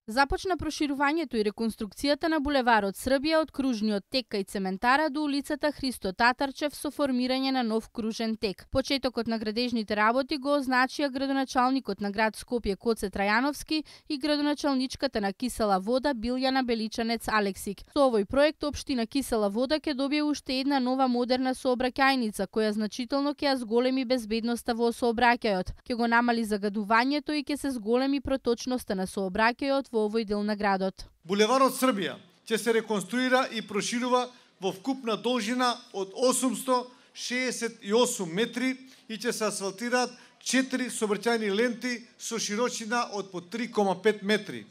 Започна проширувањето и реконструкцијата на булеварот Србија од кружниот тек кај цементара до улицата Христо Татарчев со формирање на нов кружен тек. Почетокот на градежните работи го означија градоначалникот на град Скопје Коце Трајановски и градоначалничката на Кисела Вода Билјана Беличанец Алексик. Со овој проект општина Кисела Вода ќе добие уште една нова модерна сообраќајница која значително ќе ја зголеми безбедноста во сообраќајот, ќе го намали загадувањето и ќе се зголеми проточноста на сообраќајот во овој дел на градот. Булеварот Србија ќе се реконструира и проширува во вкупна должина од 868 метри и ќе се асфалтираат 4 сообраќајни ленти со широчина од по 3,5 метри.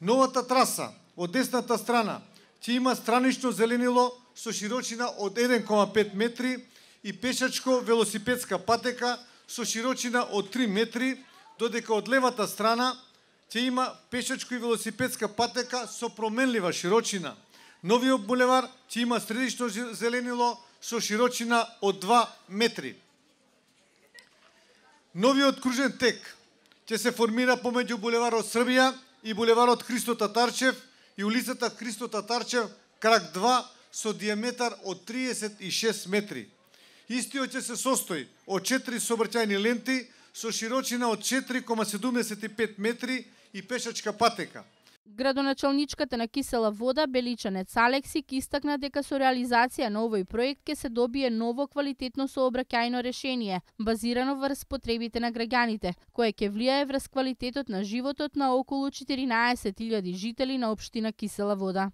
Новата траса од десната страна ќе има странично зеленило со широчина од 1,5 метри и пешачко-велосипедска патека со широчина од 3 метри, додека од левата страна ќе има пешачко и велосипедска патека со променлива широчина. Новиот булевар ќе има средично зеленило со широчина од 2 метри. Новиот кружен тек ќе се формира помеѓу булеварот Србија и булеварот Христо Татарчев и улицата Христо Татарчев крак 2 со диаметар од 36 метри. Истиот ќе се состои од 4 сообраќајни ленти со широчина од 4,75 метри и пешачка патека. Градоначалничката на Кисела Вода Беличанец Алексик истакна дека со реализација на овој проект ќе се добие ново квалитетно сообраќајно решение, базирано врз потребите на граѓаните, кое ќе влијае врз квалитетот на животот на околу 14.000 жители на општина Кисела Вода.